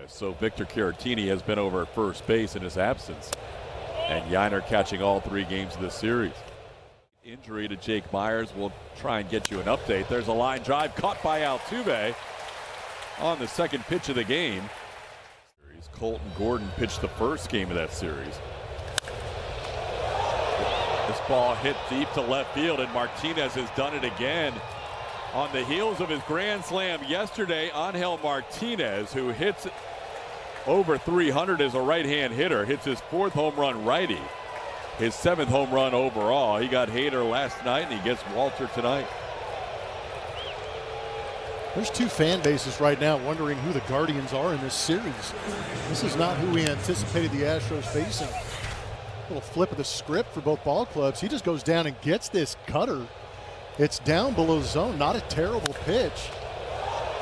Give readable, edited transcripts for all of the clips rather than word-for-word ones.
So Victor Caratini has been over at first base in his absence. And Yainer catching all 3 games of this series. Injury to Jake Myers. We'll try and get you an update. There's a line drive caught by Altuve on the second pitch of the game. Colton Gordon pitched the first game of that series. This ball hit deep to left field, and Martinez has done it again. On the heels of his grand slam yesterday, Angel Martinez, who hits over 300 as a right-hand hitter, hits his 4th home run righty. His 7th home run overall. He got Hader last night, and he gets Walter tonight. There's 2 fan bases right now wondering who the Guardians are in this series. This is not who we anticipated the Astros facing. A little flip of the script for both ball clubs. He just goes down and gets this cutter. It's down below zone, not a terrible pitch.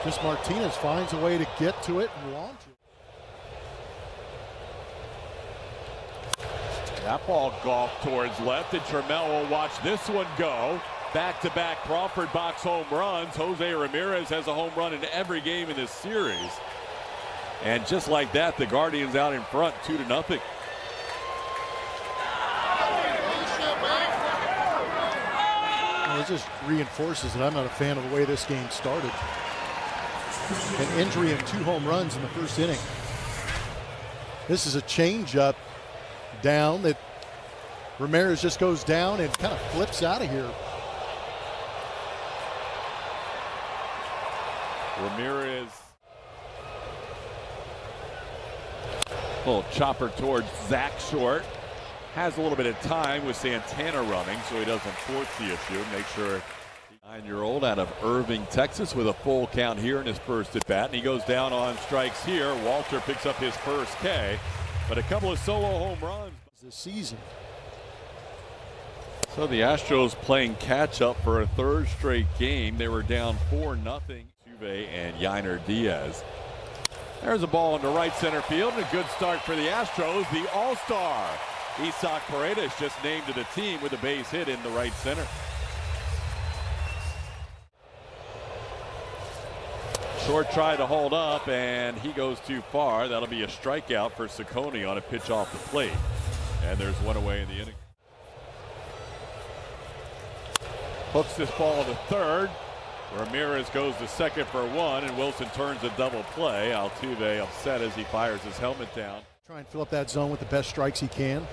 Just Martinez finds a way to get to it and launch it. That ball golfed towards left, and Trammell will watch this one go. Back-to-back Crawford box home runs. Jose Ramirez has a home run in every game in this series. And just like that, the Guardians out in front, 2-0. Well, it just reinforces that I'm not a fan of the way this game started. An injury and 2 home runs in the first inning. This is a changeup down that Ramirez just goes down and kind of flips out of here. Ramirez. Little chopper towards Zach Short. Has a little bit of time with Santana running, so he doesn't force the issue. Make sure. 9-year-old out of Irving, Texas, with a full count here in his first at bat, and he goes down on strikes here. Walter picks up his first K, but a couple of solo home runs this season. So the Astros playing catch up for a 3rd straight game. They were down 4-0. And Yainer Diaz. There's a ball into right center field, and a good start for the Astros. The All-Star Isaac Paredes just named to the team with a base hit in the right center. Short try to hold up, and he goes too far. That'll be a strikeout for Ciccone on a pitch off the plate. And there's one away in the inning. Hooks this ball to third. Ramirez goes to second for 1, and Wilson turns a double play. Altuve upset as he fires his helmet down. Try and fill up that zone with the best strikes he can.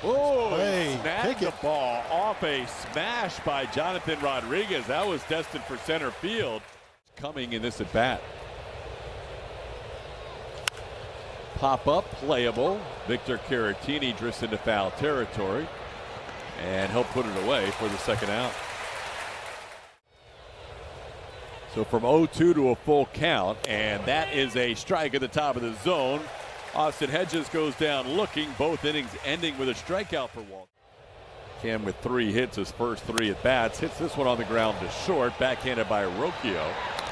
Oh, hey, snagged the ball off a smash by Jonathan Rodriguez. That was destined for center field. Coming in this at bat. Pop up, playable. Victor Caratini drifts into foul territory, and he'll put it away for the second out. So from 0-2 to a full count, and that is a strike at the top of the zone. Austin Hedges goes down looking, both innings ending with a strikeout for Walter. Cam with 3 hits, his first 3 at bats, hits this one on the ground to short, backhanded by Rocchio.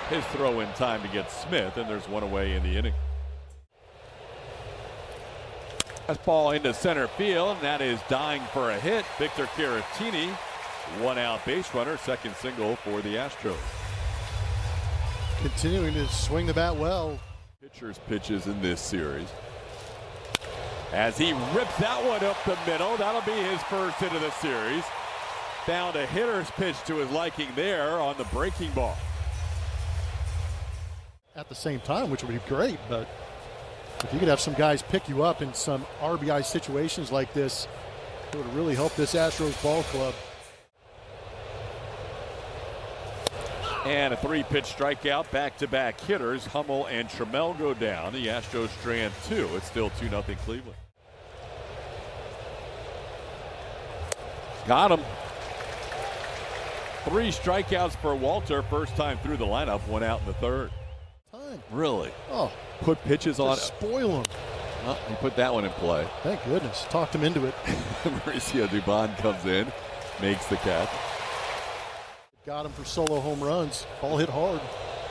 His throw in time to get Smith, and there's one away in the inning. That ball into center field, and that is dying for a hit. Victor Caratini, 1 out base runner, second single for the Astros. Continuing to swing the bat well. Pitcher's pitches in this series. As he rips that one up the middle, that'll be his first hit of the series. Found a hitter's pitch to his liking there on the breaking ball. At the same time, which would be great, but if you could have some guys pick you up in some RBI situations like this, it would really help this Astros ball club. And a 3-pitch strikeout, back-to-back hitters. Hummel and Trammell go down. The Astros strand 2. It's still 2-0 Cleveland. Got him. 3 strikeouts for Walter. First time through the lineup. 1 out in the 3rd. Really? Oh, put pitches on. Spoil him. Well, he put that one in play. Thank goodness. Talked him into it. Mauricio Dubon comes in, makes the catch. Got him for solo home runs. Ball hit hard.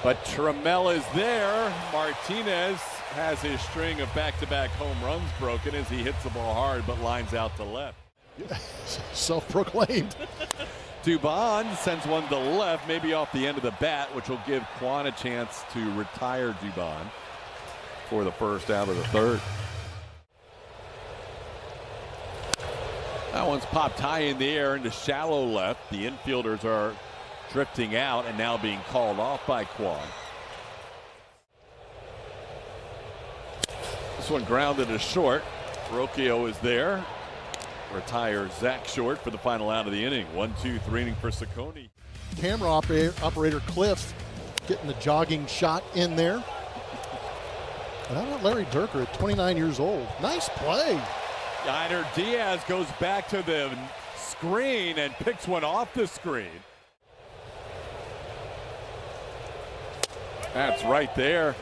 But Trammell is there. Martinez has his string of back-to-back home runs broken as he hits the ball hard but lines out to left. Self-proclaimed. Dubon sends one to left, maybe off the end of the bat, which will give Quan a chance to retire Dubon for the first out of the third. That one's popped high in the air into shallow left. The infielders are drifting out and now being called off by Quan. This one grounded to short. Rocchio is there. Retires Zach Short for the final out of the inning. 1-2-3 inning for Ciccone. Camera operator Cliff getting the jogging shot in there. And how about Larry Durker at 29 years old? Nice play. Yainer Diaz goes back to the screen and picks one off the screen. That's right there.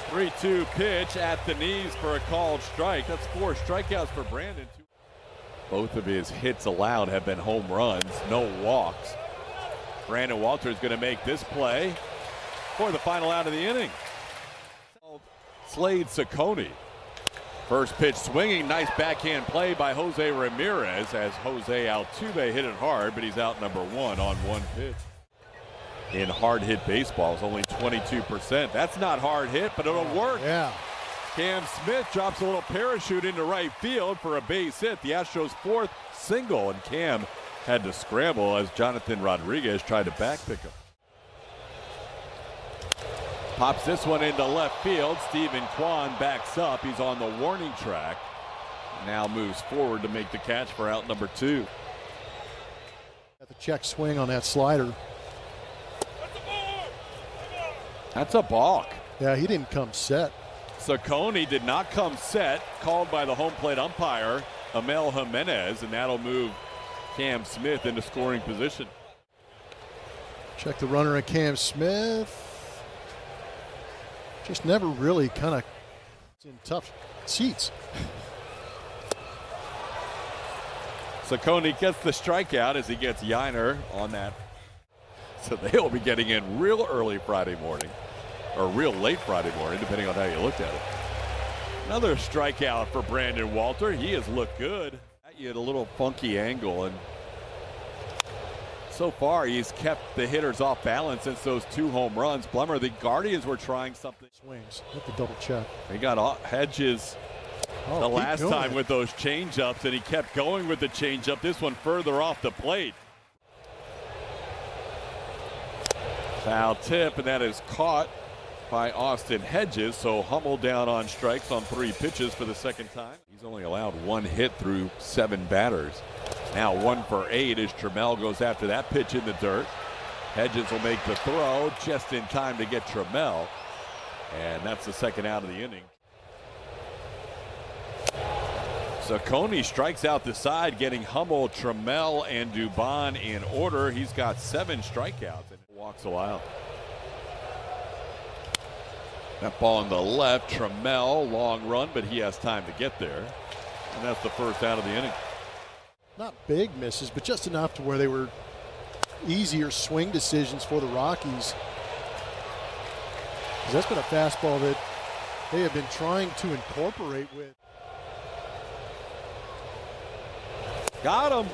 3-2 pitch at the knees for a called strike. That's 4 strikeouts for Brandon. Both of his hits allowed have been home runs, no walks. Brandon Walter is going to make this play for the final out of the inning. Slade Ciccone. First pitch swinging, nice backhand play by Jose Ramirez as Jose Altuve hit it hard, but he's out number 1 on 1 pitch. In hard hit baseballs, only 22%. That's not hard hit, but it'll work. Yeah. Cam Smith drops a little parachute into right field for a base hit. The Astros' 4th single, and Cam had to scramble as Jonathan Rodriguez tried to backpick him. Pops this one into left field. Stephen Kwan backs up. He's on the warning track. Now moves forward to make the catch for out number 2. Got the check swing on that slider. That's a balk. Yeah, he didn't come set. Ciccone did not come set, called by the home plate umpire, Amel Jimenez, and that'll move Cam Smith into scoring position. Check the runner at Cam Smith. Just never really kind of in tough seats. Ciccone gets the strikeout as he gets Yainer on that. So they'll be getting in real early Friday morning, or real late Friday morning, depending on how you look at it. Another strikeout for Brandon Walter. He has looked good. He had a little funky angle, and so far he's kept the hitters off balance since those 2 home runs. Blummer, the Guardians were trying something. Swings. Have to double check. He got Hedges the last time with those changeups, and he kept going with the changeup. This one further off the plate. Foul tip, and that is caught by Austin Hedges. So Hummel down on strikes on 3 pitches for the second time. He's only allowed 1 hit through 7 batters. Now 1 for 8 as Trammell goes after that pitch in the dirt. Hedges will make the throw just in time to get Trammell. And that's the second out of the inning. Ciccone strikes out the side, getting Hummel, Trammell, and Dubon in order. He's got 7 strikeouts and walks allowed. That ball on the left, Trammell, long run, but he has time to get there. And that's the first out of the inning. Not big misses, but just enough to where they were easier swing decisions for the Rockies. That's been a fastball that they have been trying to incorporate with. Got him.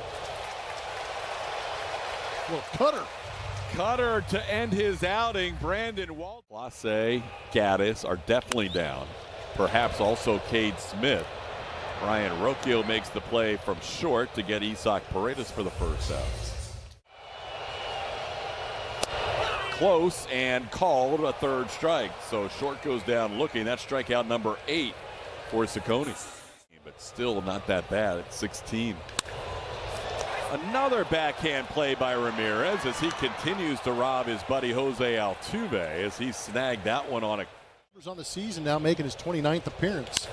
Little cutter. Cutter to end his outing. Brandon Walter. Lasse, Gaddis are definitely down. Perhaps also Cade Smith. Ryan Rocchio makes the play from short to get Isaac Paredes for the first out. Close and called a 3rd strike. So Short goes down looking. That's strikeout number 8 for Ciccone. But still not that bad at 16. Another backhand play by Ramirez as he continues to rob his buddy Jose Altuve as he snagged that one on the season now, making his 29th appearance.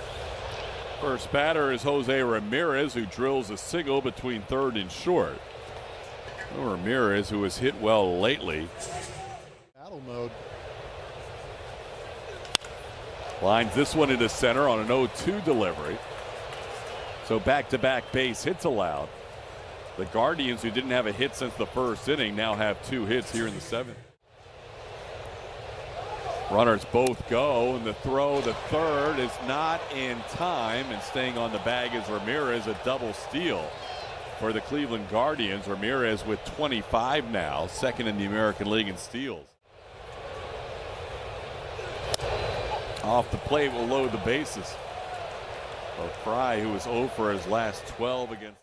First batter is Jose Ramirez, who drills a single between 3rd and short. Ramirez, who has hit well lately. Battle mode. Lines this one into center on an 0-2 delivery. So back-to-back base hits allowed. The Guardians, who didn't have a hit since the 1st inning, now have 2 hits here in the 7th. Runners both go, and the throw, the 3rd, is not in time, and staying on the bag is Ramirez, a double steal for the Cleveland Guardians. Ramirez with 25 now, second in the American League in steals. Off the plate will load the bases. So Fry, who was 0 for his last 12 against.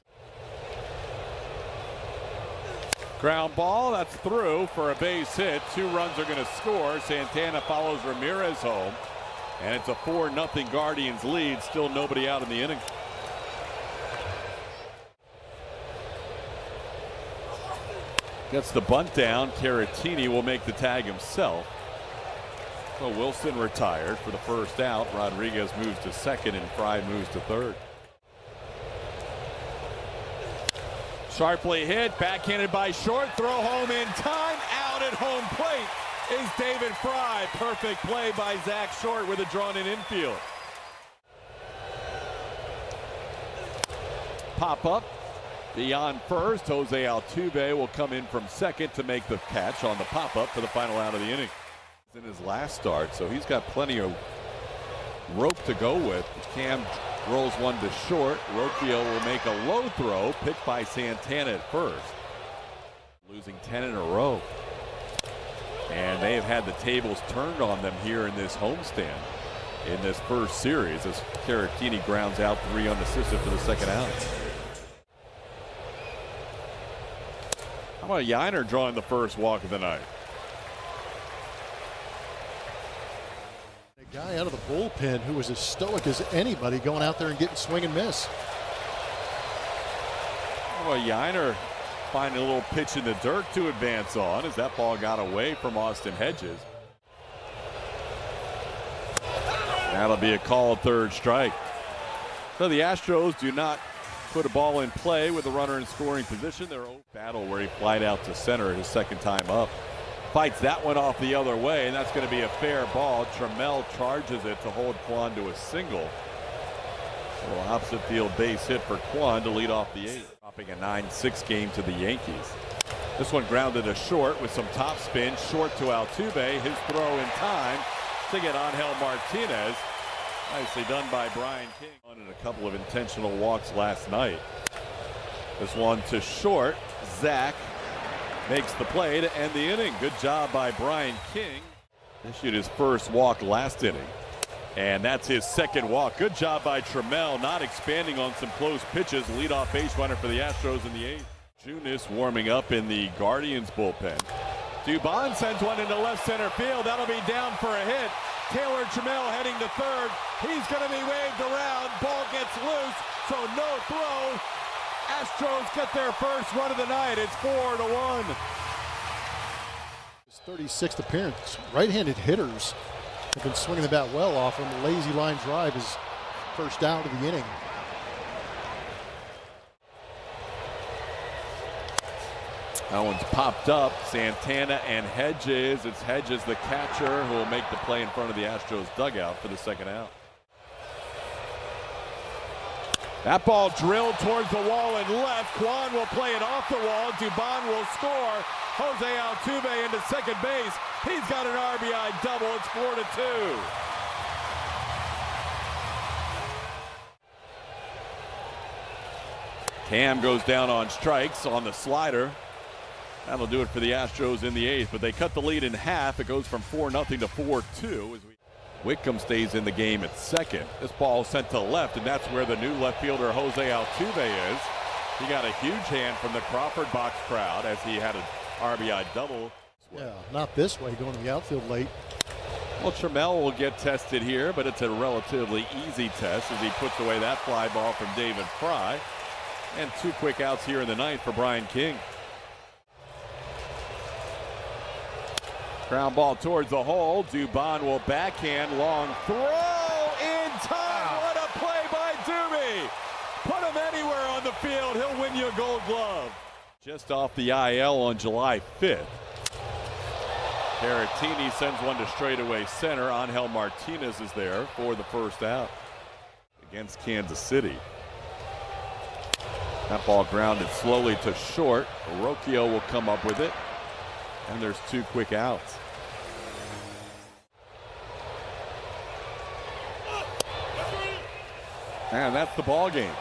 Ground ball, that's through for a base hit. 2 runs are going to score. Santana follows Ramirez home. And it's a 4-0 Guardians lead. Still nobody out in the inning. Gets the bunt down. Caratini will make the tag himself. So Wilson retired for the first out. Rodriguez moves to second and Fry moves to third. Sharply hit, backhanded by short, throw home in time, out at home plate is David Fry. Perfect play by Zach Short with a drawn-in infield. Pop up beyond first. Jose Altuve will come in from second to make the catch on the pop up for the final out of the inning. In his last start, so he's got plenty of rope to go with. Cam rolls one to short. Rocchio will make a low throw, picked by Santana at first. Losing 10 in a row. And they have had the tables turned on them here in this homestand in this first series as Caratini grounds out 3 unassisted for the second out. How about Yiner drawing the first walk of the night? A guy out of the bullpen who was as stoic as anybody going out there and getting swing and miss. Well, Yiner finding a little pitch in the dirt to advance on as that ball got away from Austin Hedges. That'll be a called third strike. So the Astros do not put a ball in play with a runner in scoring position. Their own battle where he flied out to center his second time up. Fights that one off the other way, and that's going to be a fair ball. Trammell charges it to hold Kwan to a single. A little opposite field base hit for Kwan to lead off the 8th. Dropping a 9-6 game to the Yankees. This one grounded to short with some top spin. Short to Altuve. His throw in time to get Angel Martinez. Nicely done by Brian King. On a couple of intentional walks last night. This one to short. Zach makes the play to end the inning. Good job by Brian King. Issued his first walk last inning. And that's his second walk. Good job by Trammell, not expanding on some close pitches. Leadoff base runner for the Astros in the 8th. Junis warming up in the Guardians bullpen. Dubon sends one into left center field. That'll be down for a hit. Taylor Trammell heading to third. He's going to be waved around. Ball gets loose, so no throw. Astros get their first run of the night. It's 4-1. His 36th appearance. Right-handed hitters have been swinging the bat well off him. A lazy line drive is first out of the inning. That one's popped up. Santana and Hedges. It's Hedges, the catcher, who will make the play in front of the Astros dugout for the second out. That ball drilled towards the wall and left. Kwan will play it off the wall. Dubon will score. Jose Altuve into second base. He's got an RBI double. It's 4-2. Cam goes down on strikes on the slider. That'll do it for the Astros in the 8th, but they cut the lead in half. It goes from 4-0 to 4-2 as Wickham stays in the game at second. This ball sent to left, and that's where the new left fielder Jose Altuve is. He got a huge hand from the Crawford box crowd as he had an RBI double. Yeah, not this way, going to the outfield late. Well, Trammell will get tested here, but it's a relatively easy test as he puts away that fly ball from David Fry. And 2 quick outs here in the 9th for Brian King. Ground ball towards the hole. Dubon will backhand. Long throw in time. What a play by Doobie. Put him anywhere on the field. He'll win you a Gold Glove. Just off the IL on July 5th. Caratini sends one to straightaway center. Angel Martinez is there for the first out against Kansas City. That ball grounded slowly to short. Rocchio will come up with it. And there's 2 quick outs. And that's the ball game.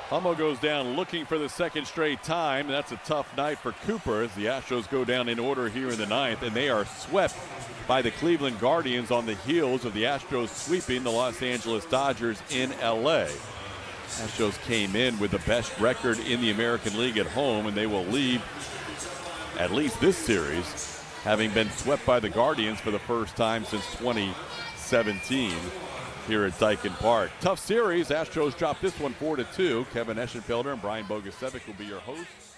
Hummel goes down looking for the second straight time. That's a tough night for Cooper as the Astros go down in order here in the ninth, and they are swept by the Cleveland Guardians on the heels of the Astros sweeping the Los Angeles Dodgers in LA. Astros came in with the best record in the American League at home, and they will leave at least this series having been swept by the Guardians for the first time since 2017 here at Daikin Park. Tough series. Astros dropped this one 4-2. Kevin Eschenfelder and Brian Bogusevic will be your hosts.